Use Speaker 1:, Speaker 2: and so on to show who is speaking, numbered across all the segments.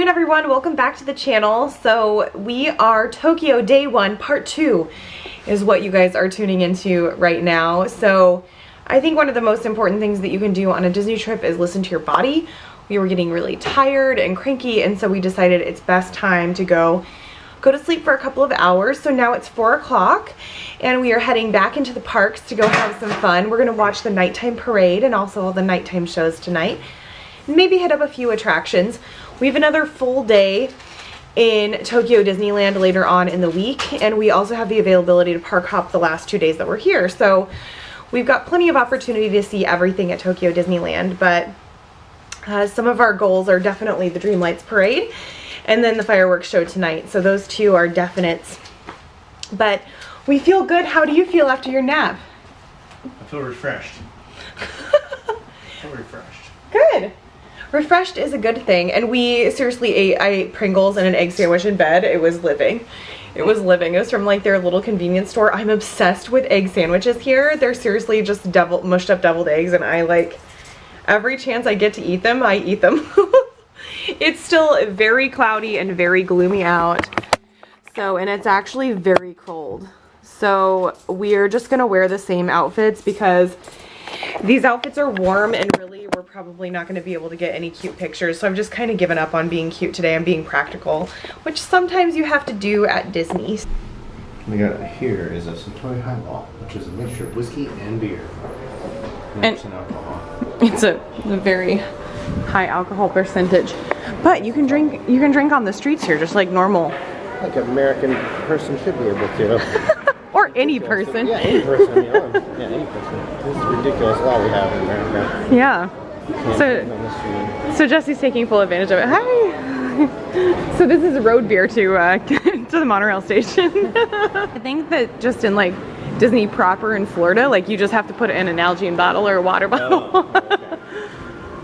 Speaker 1: again, everyone. Welcome back to the channel. So we are Tokyo Day 1, Part 2 is what you guys are tuning into right now. So I think one of the most important things that you can do on a Disney trip is listen to your body. We were getting really tired and cranky, and so we decided it's best time to go to sleep for a couple of hours. So now it's 4 o'clock and we are heading back into the parks to go have some fun. We're gonna watch the nighttime parade and also all the nighttime shows tonight. Maybe hit up a few attractions. We have another full day in Tokyo Disneyland later on in the week, and we also have the availability to park hop the last 2 days that we're here. So we've got plenty of opportunity to see everything at Tokyo Disneyland, but some of our goals are definitely the Dreamlights Parade and then the fireworks show tonight. So those two are definites. But we feel good. How do you feel after your nap?
Speaker 2: I feel refreshed. I feel refreshed.
Speaker 1: Good. Refreshed is a good thing, and we seriously I ate Pringles and an egg sandwich in bed. It was living. It was living. It was from like their little convenience store. I'm obsessed with egg sandwiches here. They're seriously just mushed up deviled eggs, and I like every chance I get to eat them, I eat them. It's still very cloudy and very gloomy out. So, and it's actually very cold. So we're just gonna wear the same outfits because these outfits are warm, and really we're probably not going to be able to get any cute pictures. So I've just kind of given up on being cute today. I'm being practical, which sometimes you have to do at Disney.
Speaker 2: We got here is a Suntory Highball, which is a mixture of whiskey and beer.
Speaker 1: And
Speaker 2: alcohol.
Speaker 1: It's a very high alcohol percentage, but you can drink on the streets here just like normal.
Speaker 2: Like an American person should be able to.
Speaker 1: Or any person.
Speaker 2: Yeah, any person. I mean, yeah, any person. This is a ridiculous law we have in America.
Speaker 1: Yeah. So Jessi's taking full advantage of it. Hi. So this is road beer to to the monorail station. I think that just in like Disney proper in Florida, like you just have to put it in an Nalgene bottle or a water bottle.
Speaker 2: Oh, okay.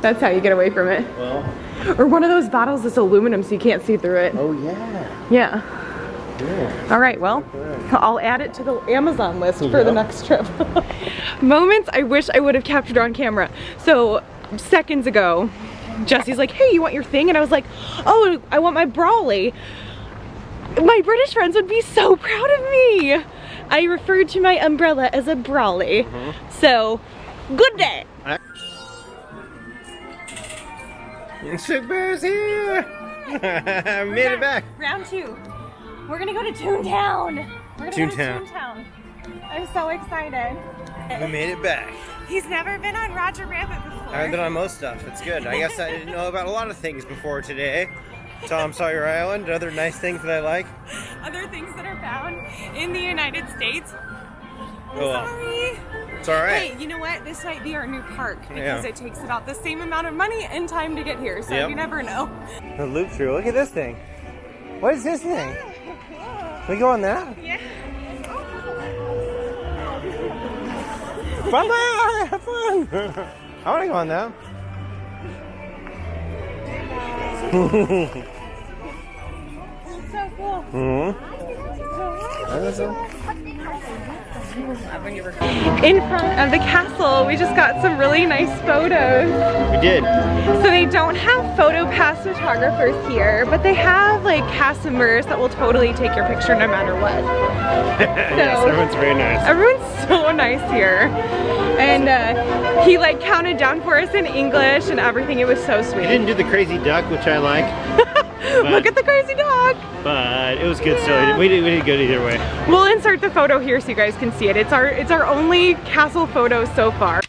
Speaker 1: That's how you get away from it.
Speaker 2: Well.
Speaker 1: Or one of those bottles that's aluminum so you can't see through it.
Speaker 2: Oh yeah.
Speaker 1: Yeah.
Speaker 2: Yeah.
Speaker 1: All right, well, I'll add it to the Amazon list for the next trip. Moments I wish I would have captured on camera. So seconds ago, Jessi's like, hey, you want your thing? And I was like, oh, I want my brolly. My British friends would be so proud of me. I referred to my umbrella as a brolly. So, good day.
Speaker 2: Sick Bear's here. I made it back.
Speaker 1: Round 2. We're gonna go to Toontown. We're gonna go to Toontown. I'm so excited.
Speaker 2: We made it back.
Speaker 1: He's never been on Roger Rabbit before.
Speaker 2: I haven't been on most stuff. It's good. I guess I didn't know about a lot of things before today. Tom Sawyer Island, other nice things that I like.
Speaker 1: Other things that are found in the United States. I'm
Speaker 2: Well,
Speaker 1: sorry.
Speaker 2: it's all right.
Speaker 1: Hey, you know what? This might be our new park because it takes about the same amount of money and time to get here. So you never know.
Speaker 2: The loop through. Look at this thing. What is this thing? Can we go on that?
Speaker 1: Yeah.
Speaker 2: Fun! Have fun! I want to go on that.
Speaker 1: It's so cool. In front of the castle, we just got some really nice photos.
Speaker 2: We did.
Speaker 1: So they don't have photo pass photographers here, but they have like cast members that will totally take your picture no matter what.
Speaker 2: Yes, everyone's very nice.
Speaker 1: Everyone's so nice here. And he like counted down for us in English and everything. It was so sweet.
Speaker 2: He didn't do the crazy duck, which I like.
Speaker 1: Look at the crazy dog.
Speaker 2: But it was good still. We did good either way.
Speaker 1: We'll insert the photo here so you guys can see it. It's our only castle photo so far.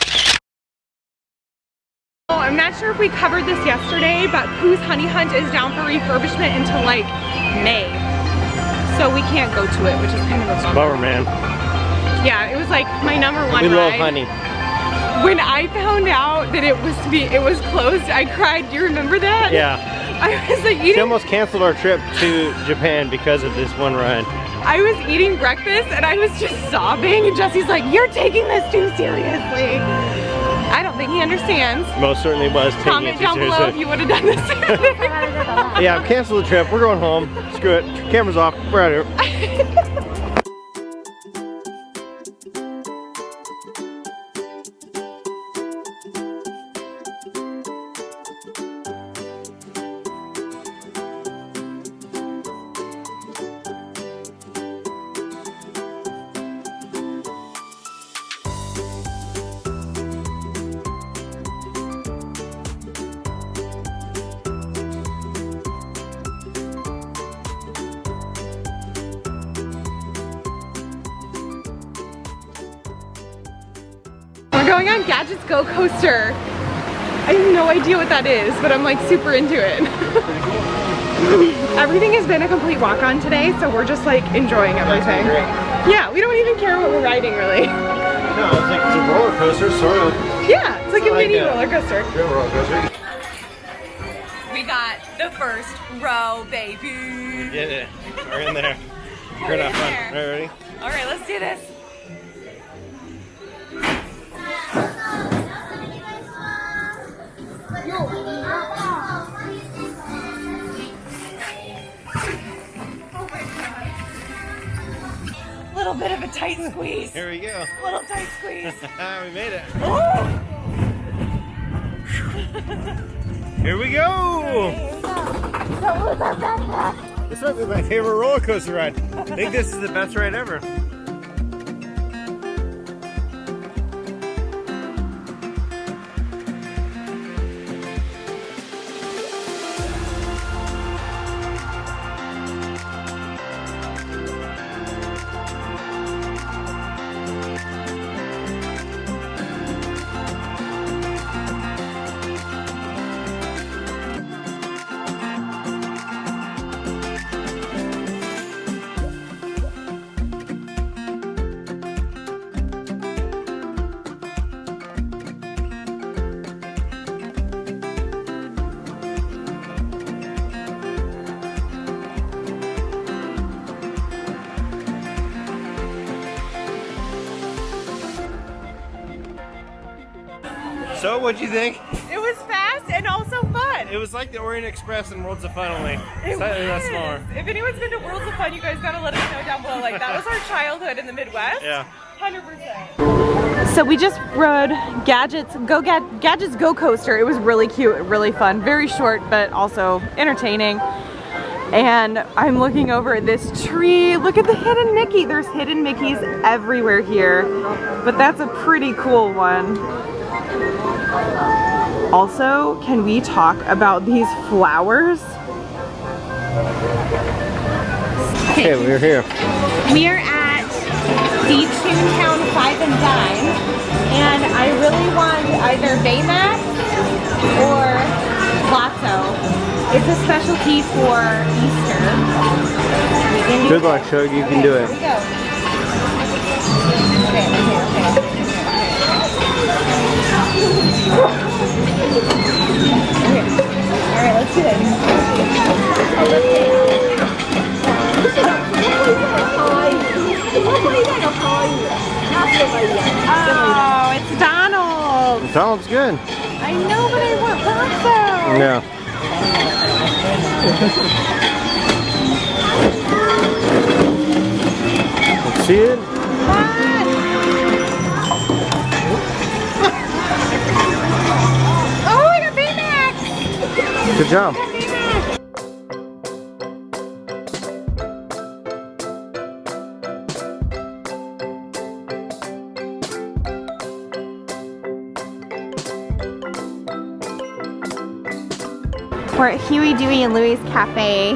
Speaker 1: Oh, I'm not sure if we covered this yesterday, but Pooh's Honey Hunt is down for refurbishment until like May. So we can't go to it, which is kind of a bummer.
Speaker 2: Bummer, man.
Speaker 1: Yeah, it was like my #1 ride.
Speaker 2: We love honey.
Speaker 1: When I found out that it was closed, I cried. Do you remember that?
Speaker 2: Yeah.
Speaker 1: I was like
Speaker 2: She almost canceled our trip to Japan because of this one ride.
Speaker 1: I was eating breakfast and I was just sobbing, and Jesse's like, you're taking this too seriously. I don't think he understands.
Speaker 2: Most certainly was taking
Speaker 1: Comment
Speaker 2: it too
Speaker 1: down below
Speaker 2: seriously.
Speaker 1: if you would have done this.
Speaker 2: Yeah, cancel the trip. We're going home. Screw it. Camera's off. We're out of here.
Speaker 1: going on Gadget's Go Coaster. I have no idea what that is, but I'm like super into it. Everything has been a complete walk-on today, so we're just like enjoying everything. Yeah, we don't even care what we're riding really.
Speaker 2: No, it's like it's a roller coaster, sort of.
Speaker 1: Yeah, it's like a mini roller coaster.
Speaker 2: Real roller coaster.
Speaker 1: We got the first row, baby.
Speaker 2: Yeah, we're in there. We're gonna have fun. All right, ready?
Speaker 1: All right, let's do this. Little bit of a tight squeeze.
Speaker 2: Here we go.
Speaker 1: Little tight squeeze.
Speaker 2: We made it.
Speaker 1: Oh.
Speaker 2: Here we go. This might be my favorite roller coaster ride. I think this is the best ride ever. So, what'd you think?
Speaker 1: It was fast and also fun.
Speaker 2: It was like the Orient Express and Worlds of Fun only.
Speaker 1: It
Speaker 2: Slightly less
Speaker 1: was.
Speaker 2: smaller.
Speaker 1: If anyone's been to Worlds of Fun, you guys gotta let us know down below. Like, that was our childhood in the Midwest.
Speaker 2: Yeah.
Speaker 1: 100%. So we just rode Gadget's Go Coaster. It was really cute, really fun. Very short, but also entertaining. And I'm looking over at this tree. Look at the hidden Mickey. There's hidden Mickeys everywhere here. But that's a pretty cool one. Also, can we talk about these flowers?
Speaker 2: Okay, we're here.
Speaker 1: We are at the Toontown 5 and Dine, and I really want either Baymax or Lotto. It's a specialty for Easter.
Speaker 2: Good luck, Shug. You can do it.
Speaker 1: Here we go. Okay. Alright, let's do this. Oh, it's Donald.
Speaker 2: Donald's good.
Speaker 1: I know, but I want Lotso.
Speaker 2: No. Let's see it.
Speaker 1: Oh, I got Baymax.
Speaker 2: Good job.
Speaker 1: We're at Huey, Dewey, and Louie's Cafe,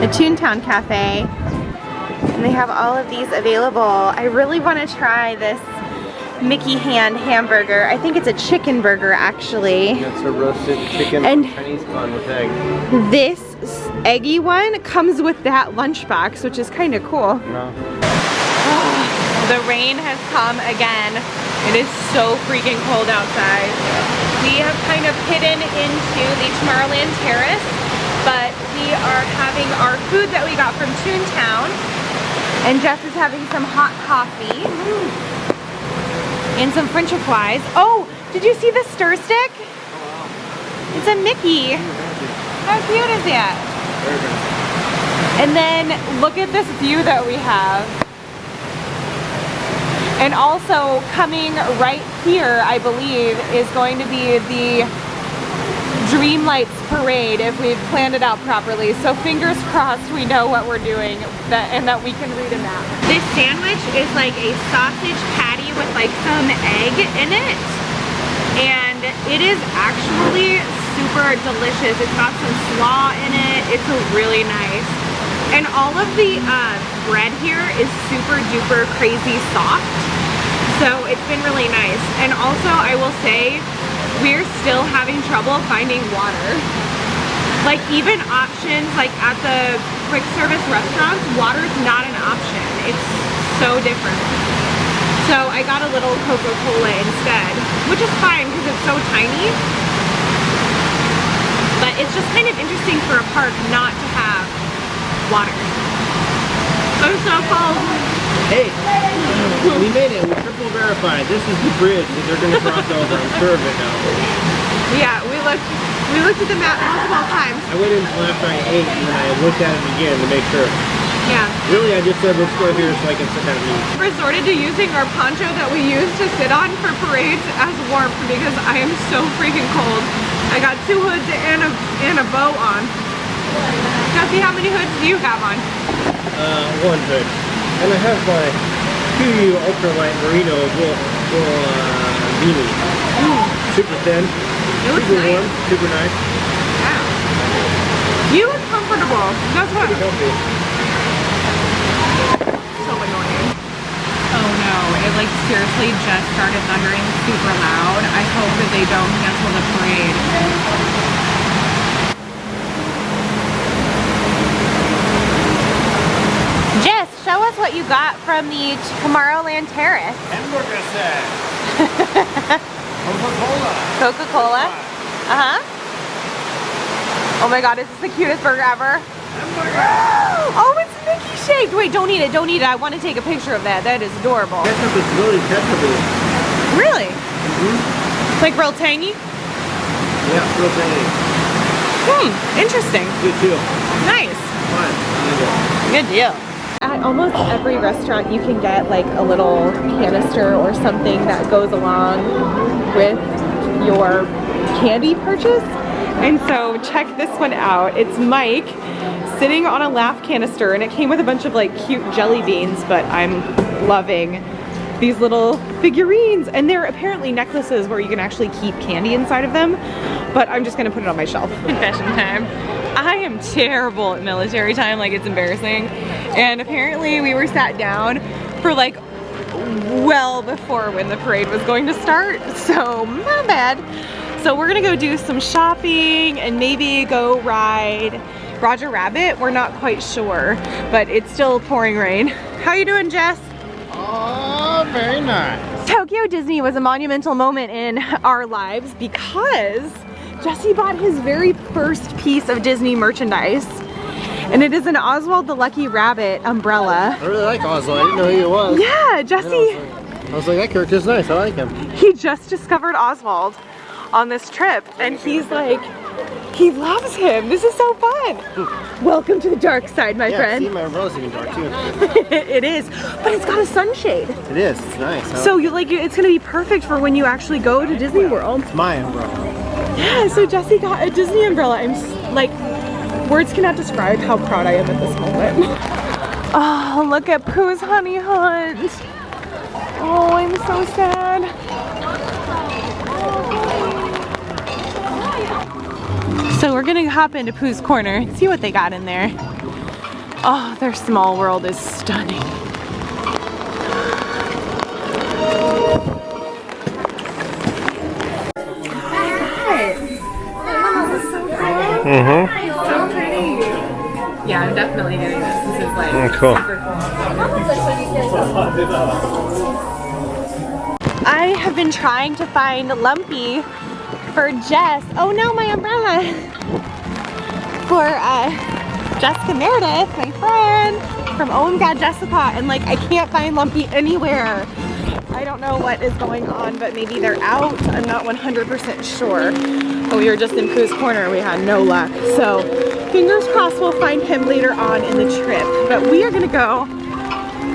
Speaker 1: the Toontown Cafe, and they have all of these available. I really want to try this Mickey hand hamburger. I think it's a chicken burger, actually.
Speaker 2: It's a roasted chicken
Speaker 1: and
Speaker 2: Chinese bun with egg.
Speaker 1: This eggy one comes with that lunchbox, which is kind of cool.
Speaker 2: No.
Speaker 1: The rain has come again. It is so freaking cold outside. We have kind of hidden into the Tomorrowland Terrace, but we are having our food that we got from Toontown, and Jess is having some hot coffee and some french fries. Oh, did you see the stir stick?
Speaker 2: Oh, wow.
Speaker 1: It's a Mickey. How cute is that? And then look at this view that we have. And also coming right here, I believe, is going to be the Dreamlights Parade if we've planned it out properly. So fingers crossed we know what we're doing and that we can read a map. This sandwich is like a sausage patty with like some egg in it. And it is actually super delicious. It's got some slaw in it. It's really nice. And all of the bread here is super duper crazy soft. So it's been really nice. And also I will say, we're still having trouble finding water. Like even options like at the quick service restaurants, water's not an option. It's so different. So I got a little Coca-Cola instead, which is fine because it's so tiny. But it's just kind of interesting for a park not to have water. I'm so cold.
Speaker 3: Hey, we made it. We triple verified. This is the bridge that they're going to cross over. I'm sure of it now.
Speaker 1: Yeah, we looked at the map multiple times.
Speaker 3: I went in after I ate and then I looked at it again to make sure.
Speaker 1: Yeah.
Speaker 3: Really, I just said let's go here so I can sit down and eat.
Speaker 1: Resorted to using our poncho that we use to sit on for parades as warmth because I am so freaking cold. I got 2 hoods and a bow on. Jessi, how many hoods do you have on?
Speaker 3: 1 hood. And I have my Q ultralight merino wool beanie. Super thin.
Speaker 1: It looks
Speaker 3: super
Speaker 1: nice.
Speaker 3: warm. Super nice.
Speaker 1: Yeah. You look comfortable. That's what.
Speaker 3: Pretty comfy.
Speaker 1: So annoying. Oh no, it like seriously just started thundering super loud. I hope that they don't cancel the parade. Jess, show us what you got from the Tomorrowland Terrace.
Speaker 3: Hamburger set. Coca-Cola.
Speaker 1: Coca-Cola? Uh-huh. Oh my god, this is the cutest burger ever. Oh, it's Mickey shaped. Wait, don't eat it, don't eat it. I want to take a picture of that. That is adorable.
Speaker 3: Ketchup is really ketchup-y.
Speaker 1: Really? Like real tangy?
Speaker 3: Yeah, real tangy.
Speaker 1: Interesting.
Speaker 3: Good too.
Speaker 1: Nice.
Speaker 3: Fun.
Speaker 1: Good deal. At almost every restaurant you can get like a little canister or something that goes along with your candy purchase. And so check this one out. It's Mike sitting on a laugh canister and it came with a bunch of like cute jelly beans, but I'm loving these little figurines, and they're apparently necklaces where you can actually keep candy inside of them, but I'm just gonna put it on my shelf. Confession time. I am terrible at military time, like it's embarrassing. And apparently we were sat down for like well before when the parade was going to start, so my bad. So we're gonna go do some shopping and maybe go ride Roger Rabbit. We're not quite sure, but it's still pouring rain. How you doing, Jess?
Speaker 3: Oh, very nice.
Speaker 1: Tokyo Disney was a monumental moment in our lives because Jessi bought his very first piece of Disney merchandise, and it is an Oswald the Lucky Rabbit umbrella.
Speaker 3: I really like Oswald. I didn't know who he was.
Speaker 1: Yeah, Jessi.
Speaker 3: I was like, that character's nice. I like him.
Speaker 1: He just discovered Oswald on this trip, and he's like, he loves him. This is so fun. Welcome to the dark side, my friend.
Speaker 3: See, my umbrella's even dark too.
Speaker 1: It is, but it's got a sunshade.
Speaker 3: It is. It's nice.
Speaker 1: So you like, it's gonna be perfect for when you actually go to Disney World.
Speaker 3: It's my umbrella.
Speaker 1: Yeah, so Jessi got a Disney umbrella. I'm like, words cannot describe how proud I am at this moment. Oh, look at Pooh's honey hunt. Oh, I'm so sad. So we're gonna hop into Pooh's Corner and see what they got in there. Oh, their small world is stunning. So pretty. Yeah, I'm definitely getting this. This is like
Speaker 3: cool.
Speaker 1: super cool. I have been trying to find Lumpy for Jess. Oh no, my umbrella. For Jessica Meredith, my friend from Oh My God Jessica, and like I can't find Lumpy anywhere. I don't know what is going on, but maybe they're out. I'm not 100% sure. But we were just in Pooh's Corner and we had no luck. So fingers crossed we'll find him later on in the trip. But we are gonna go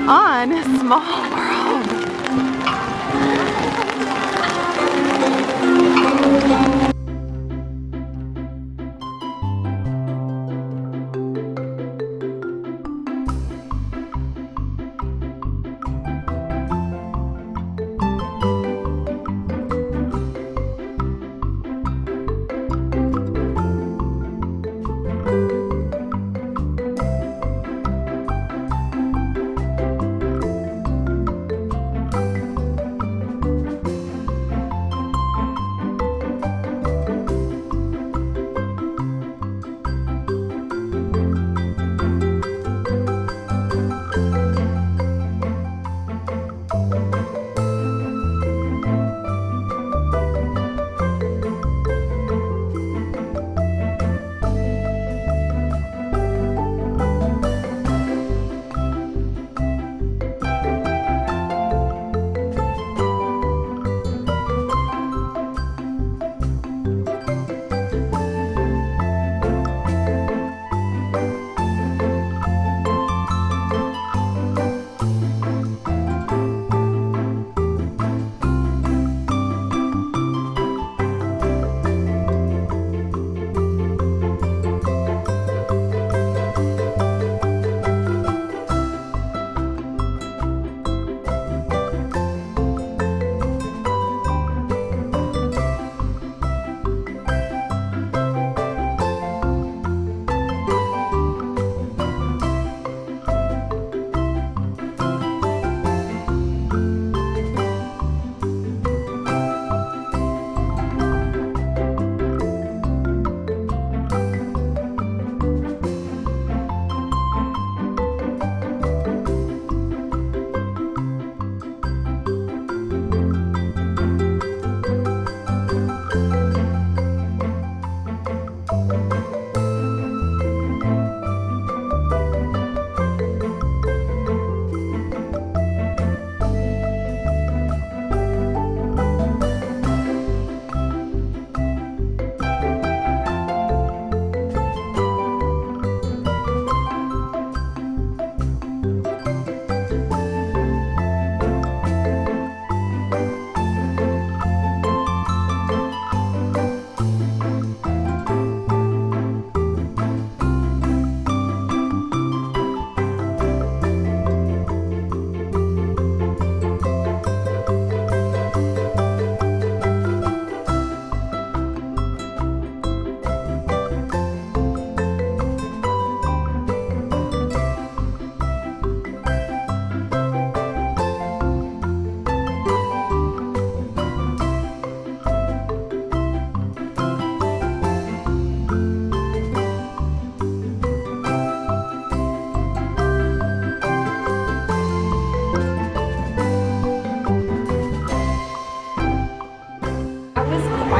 Speaker 1: on Small World.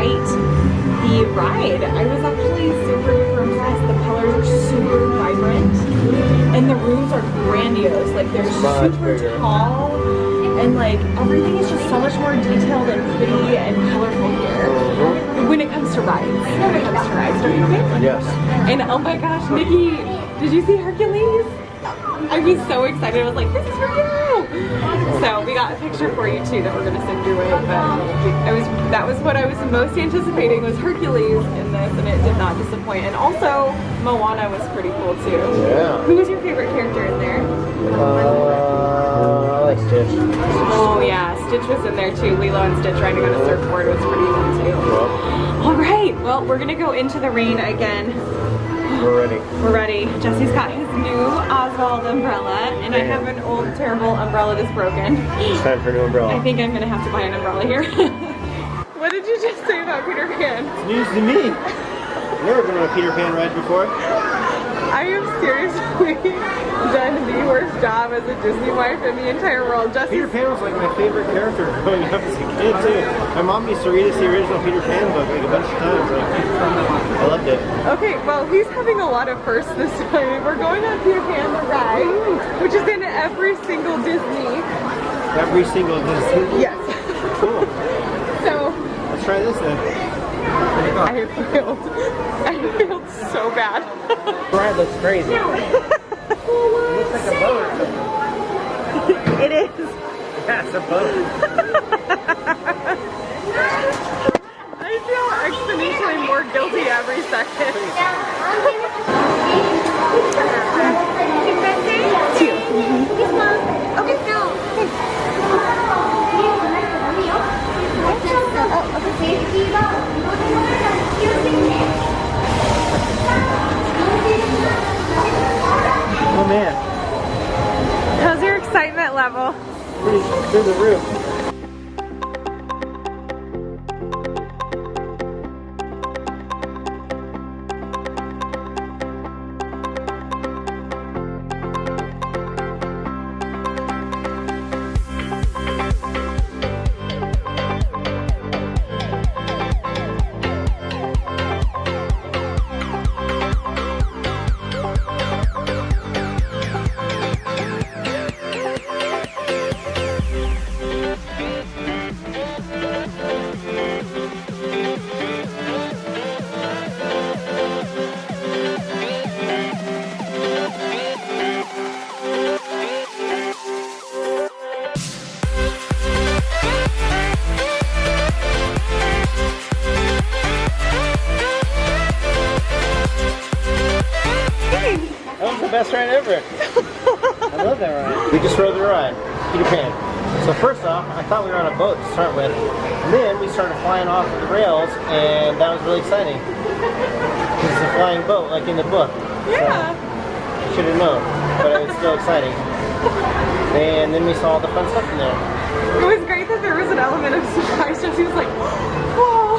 Speaker 1: write the ride. I was actually super impressed. The colors are super vibrant and the rooms are grandiose. Like they're super tall and like everything is just so much more detailed and pretty and colorful here. When it comes to rides. When it comes to rides, don't you think?
Speaker 3: Yes.
Speaker 1: And oh my gosh, Nikki, did you see Hercules? I was so excited. I was like, this is for you. So we got a picture for you too that we're gonna send your way. But that was what I was most anticipating was Hercules in this, and it did not disappoint. And also Moana was pretty cool too.
Speaker 3: Yeah.
Speaker 1: Who was your favorite character in there?
Speaker 3: I like Stitch.
Speaker 1: Oh yeah, Stitch was in there too. Lilo and Stitch riding on a surfboard was pretty cool too. All right, well we're gonna go into the rain again.
Speaker 3: We're ready.
Speaker 1: We're ready. Jesse's got his new Oswald umbrella, and I have an old terrible umbrella that's broken.
Speaker 3: It's time for a new umbrella.
Speaker 1: I think I'm gonna have to buy an umbrella here. What did you just say about Peter Pan?
Speaker 3: It's news to me. I've never been on a Peter Pan ride before.
Speaker 1: I have seriously done the worst job as a Disney wife in the entire world.
Speaker 3: Peter Pan was like my favorite character growing up as a kid too. My mom used to read us the original Peter Pan book like a bunch of times. I loved it.
Speaker 1: Okay, well he's having a lot of firsts this time. We're going on Peter Pan the ride, which is in every single Disney.
Speaker 3: Every single Disney?
Speaker 1: Yes.
Speaker 3: Cool.
Speaker 1: So
Speaker 3: let's try this then.
Speaker 1: I failed. I failed so bad.
Speaker 3: The ride looks crazy. It looks like a boat.
Speaker 1: It is.
Speaker 3: Yeah, it's a boat.
Speaker 1: I feel exponentially more guilty every second. Two. Okay,
Speaker 3: Oh man.
Speaker 1: how's your excitement level?
Speaker 3: Through the roof. Best ride ever. I love that ride. We just rode the ride, Peter Pan. So first off, I thought we were on a boat to start with. And then we started flying off of the rails, and that was really exciting. This is a flying boat, like in the book.
Speaker 1: Yeah.
Speaker 3: So, should have known, but it was still exciting. And then we saw all the fun stuff in there.
Speaker 1: It was great that there was an element of surprise. Jessie was like, whoa.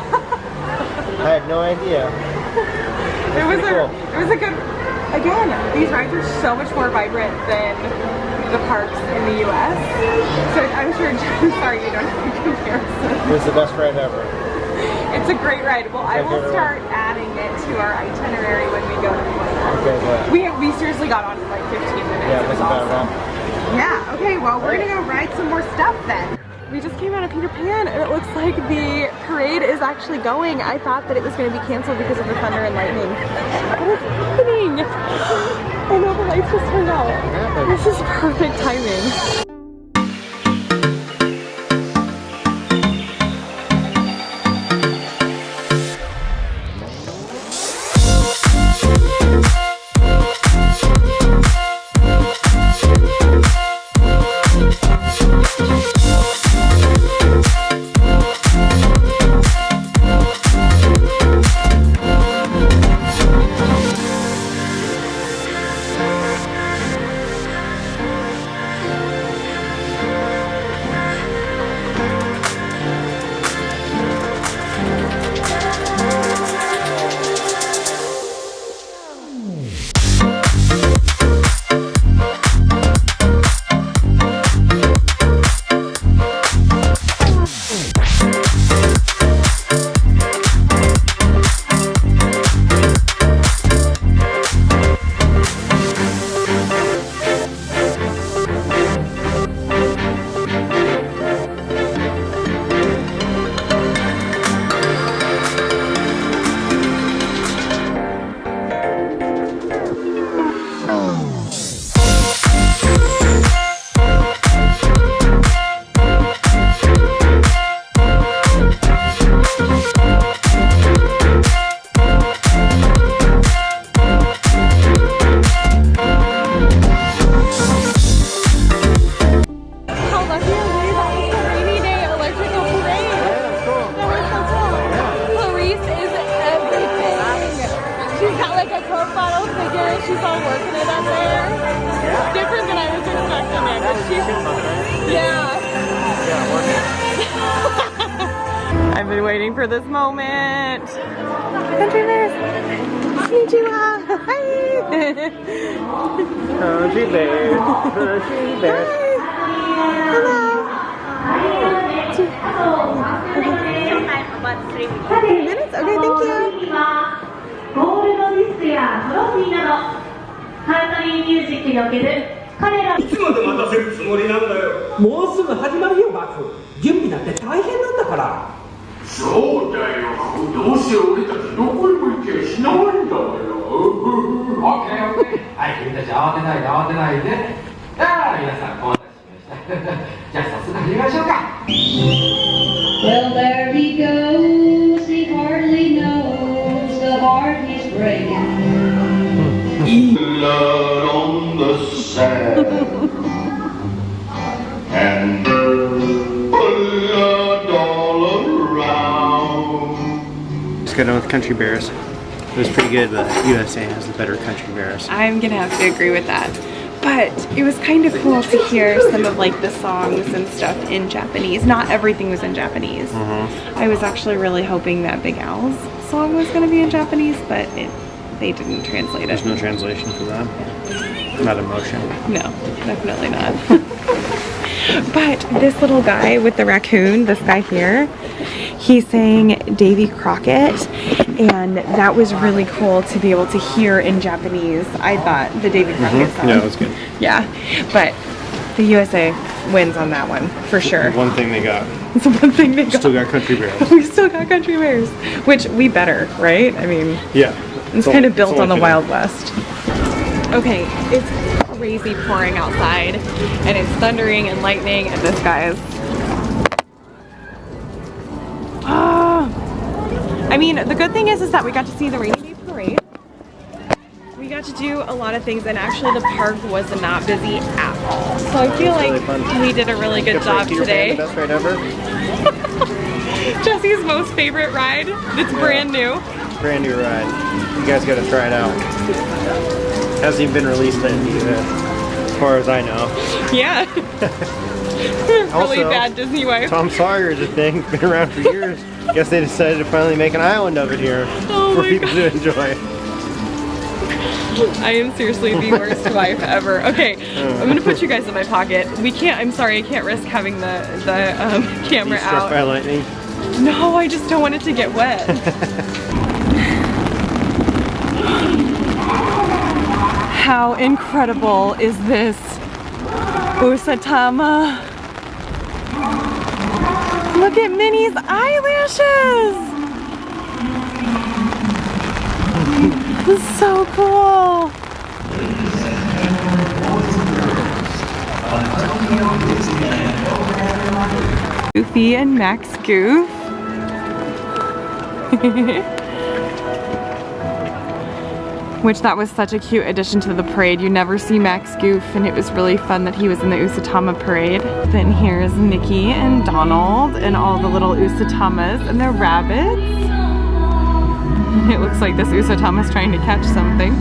Speaker 3: I had no idea.
Speaker 1: It was a good. Again, these rides are so much more vibrant than the parks in the US. So I'm sure, sorry you don't have a comparison.
Speaker 3: It was the best ride ever.
Speaker 1: It's a great ride. Well, I will start adding it to our itinerary when we go to Florida.
Speaker 3: Okay, good.
Speaker 1: We seriously got on in like 15 minutes.
Speaker 3: Yeah,
Speaker 1: it was
Speaker 3: that's about
Speaker 1: awesome. Yeah, okay, well, we're gonna go ride some more stuff then. We just came out of Peter Pan and it looks like the parade is actually going. I thought that it was going to be canceled because of the thunder and lightning. What is happening? Oh no, the lights just turned out. This is perfect timing. still working it up there. It's different than I was expecting it. But yeah.
Speaker 3: Yeah, working.
Speaker 1: I've been waiting for this moment. Country bears. Konnichiwa. Hi.
Speaker 3: Country bear. Country bear.
Speaker 1: Hello.
Speaker 4: About 3 minutes.
Speaker 1: 3 minutes? Okay, thank you.
Speaker 4: ゴールドディスクやトロフィーなどカントリーミュージックにおける彼ら
Speaker 5: いつまで待たせるつもりなんだよ。もうすぐ始まるよ、バフ。準備だって大変なんだから。そうだよ。どうせ俺たちどこにも行けしないんだよ。オッケーオッケー。はい、君たち慌てないで慌てないで。ああ、皆さんお待たせしました。じゃあ早速始めましょうか。
Speaker 6: Well, there he goes, he hardly knows the heart he's breaking.
Speaker 7: Blood on the sand and blood all around.
Speaker 3: Just got done with country bears. It was pretty good, but USA has the better country bears.
Speaker 1: I'm gonna have to agree with that. But it was kind of cool to hear some of like the songs and stuff in Japanese. Not everything was in Japanese. I was actually really hoping that Big Al's song was gonna be in Japanese, but they didn't translate it.
Speaker 3: There's no translation for that. Not emotion.
Speaker 1: No, definitely not. But this little guy with the raccoon, this guy here, he sang Davy Crockett, and that was really cool to be able to hear in Japanese. I thought the Davy Crockett song.
Speaker 3: Yeah, it was good.
Speaker 1: Yeah, but the USA wins on that one for sure.
Speaker 3: One thing they got.
Speaker 1: It's one thing they got.
Speaker 3: Still got country bears.
Speaker 1: We still got country bears, which we better, right? I mean,
Speaker 3: Yeah.
Speaker 1: it's kind of built on the Wild West. Okay, it's crazy pouring outside, and it's thundering and lightning, and this guy is... I mean, the good thing is that we got to see the rainy day parade. We got to do a lot of things, and actually the park was not busy at all. So I feel like we did a really good job today.
Speaker 3: The best ride ever.
Speaker 1: Jessi's most favorite ride. It's brand new.
Speaker 3: Brand new ride. You guys gotta try it out. Hasn't even been released yet, as far as I know.
Speaker 1: Yeah. Really
Speaker 3: Also,
Speaker 1: bad Disney wife.
Speaker 3: Tom Sawyer's a thing, been around for years. Guess they decided to finally make an island of it here for people to enjoy.
Speaker 1: I am seriously the worst wife ever. Okay, I'm gonna put you guys in my pocket. We can't, I'm sorry, I can't risk having the camera
Speaker 3: Struck
Speaker 1: out.
Speaker 3: by lightning.
Speaker 1: No, I just don't want it to get wet. How incredible is this Usatama? Look at Minnie's eyelashes! This is so cool! Goofy and Max Goof. Which that was such a cute addition to the parade. You never see Max Goof, and it was really fun that he was in the Usatama parade. Then here's Nikki and Donald and all the little Usatamas and their rabbits. It looks like this Usatama's trying to catch something.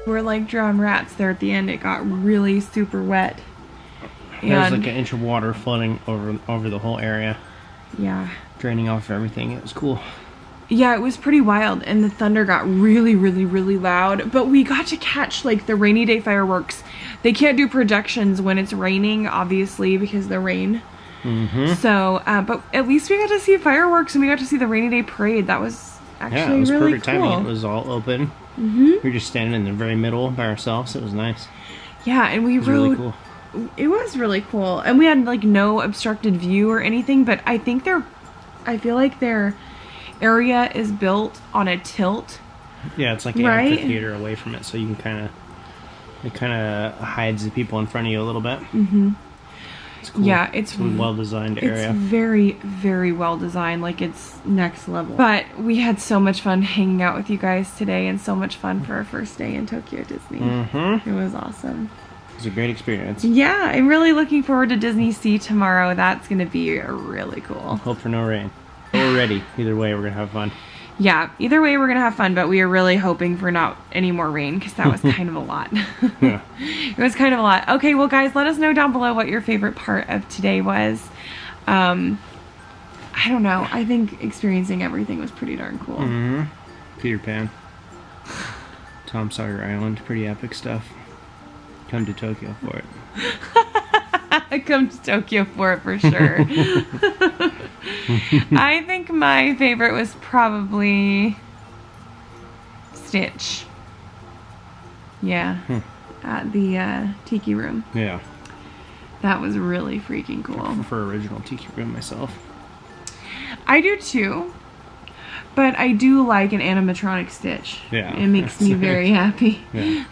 Speaker 1: We're like drowned rats there at the end. It got really super wet.
Speaker 3: There's like an inch of water flooding over the whole area.
Speaker 1: Yeah.
Speaker 3: Draining off everything. It was cool.
Speaker 1: Yeah, it was pretty wild, and the thunder got really, really, really loud. But we got to catch like the rainy day fireworks. They can't do projections when it's raining, obviously, because of the rain. So, but at least we got to see fireworks, and we got to see the rainy day parade. That was actually
Speaker 3: yeah, it was
Speaker 1: really
Speaker 3: perfect
Speaker 1: cool.
Speaker 3: timing. It was all open. We were just standing in the very middle by ourselves. It was nice.
Speaker 1: Yeah, and we
Speaker 3: It was really
Speaker 1: rode.
Speaker 3: cool.
Speaker 1: It was really cool, and we had like no obstructed view or anything. But I think I feel like their area is built on a tilt.
Speaker 3: Yeah, it's like an
Speaker 1: Right?
Speaker 3: amphitheater away from it, so you can it kind of hides the people in front of you a little bit. It's cool.
Speaker 1: Yeah, it's
Speaker 3: a well-designed
Speaker 1: It's
Speaker 3: area.
Speaker 1: very, very well designed. Like, it's next level. But we had so much fun hanging out with you guys today, and so much fun for our first day in Tokyo Disney. It was awesome.
Speaker 3: It was a great experience.
Speaker 1: Yeah, I'm really looking forward to Disney Sea tomorrow. That's going to be really cool.
Speaker 3: Hope for no rain. But we're ready. Either way, we're going to have fun.
Speaker 1: Yeah, either way, we're going to have fun, but we are really hoping for not any more rain, because that was kind of a lot.
Speaker 3: Yeah.
Speaker 1: It was kind of a lot. Okay, well, guys, let us know down below what your favorite part of today was. I don't know. I think experiencing everything was pretty darn cool.
Speaker 3: Peter Pan. Tom Sawyer Island. Pretty epic stuff. Come to Tokyo for it.
Speaker 1: I come to Tokyo for it for sure. I think my favorite was probably Stitch. Yeah. At the Tiki Room.
Speaker 3: Yeah.
Speaker 1: That was really freaking cool.
Speaker 3: I prefer original Tiki Room myself.
Speaker 1: I do too. But I do like an animatronic Stitch.
Speaker 3: Yeah.
Speaker 1: It makes me very happy.
Speaker 3: Yeah.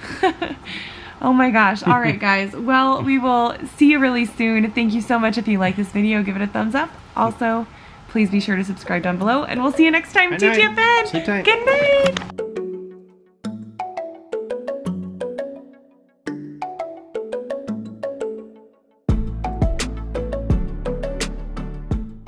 Speaker 1: Oh my gosh. All right, guys. Well, we will see you really soon. Thank you so much. If you like this video, give it a thumbs up. Also, please be sure to subscribe down below, and we'll see you next time.
Speaker 3: Good night.
Speaker 1: TTFN.
Speaker 3: Sit tight.
Speaker 1: Good night.